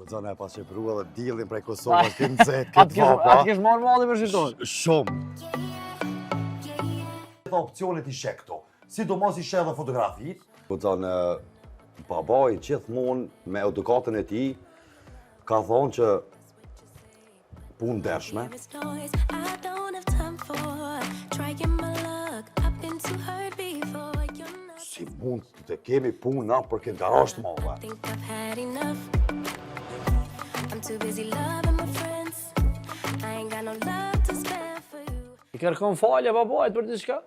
Koxana e pas që prua dhe dillin prej Kosovës, këtë nëzet, këtë Atë vapa. kesh marrë malli për shqiptarët? Shumë. Këta opcionet i shek këto, sidomos i shek dhe fotografit. Koxana, babaj gjithmonë me edukatën e tij ka thonë që punë ndershme. Si mund të kemi punë na për këtë garazh të madhe. I kërkon falje babait për diçka?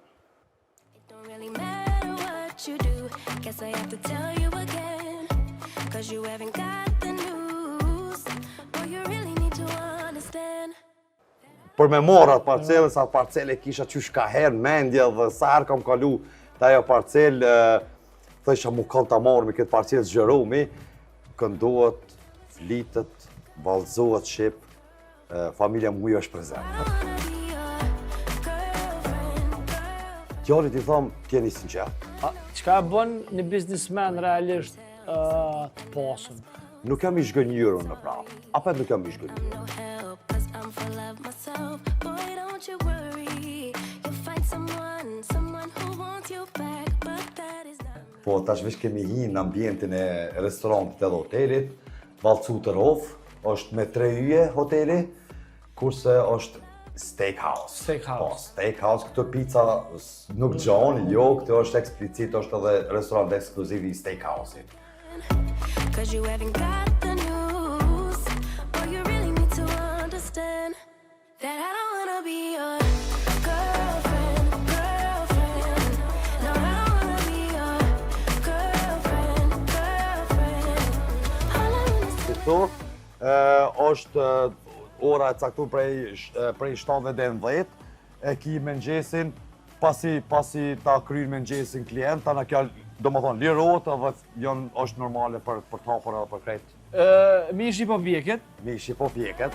Për me marrë atë parcelën, sa parcelë kisha qysh ka herë mendje dhe sa herë kam kalu të ajo parcelë, thësha mu kanë ta marrë me këtë parcelë zgjeromi, këndohet, flitet, vallëzohet shqip, familja muj është prezent. Djalit i tham, t'jeni sinqert. Çka e bën një biznismen realisht të pasur? Nuk jam i zhgënjur në prapë, apet nuk jam i zhgënjur. Po tash veç kemi hi në ambientin e restorantit edhe hotelit, Vallcu të Rof, është me 3 yje hoteli, kurse është steakhouse. Steakhouse. Po, steakhouse, këtë pizza nuk gjon, jo, këtë është eksplicit, është edhe restorant ekskluziv i steakhouse-it. Është ora e caktuar prej 7 deri në 10, e ki mëngjesin, pasi ta kryen mëngjesin klient, ana kjo domethënë lirohet edhe është normale për të hapur edhe për krejt. Mishi po vjeket. Mishi po vjeket.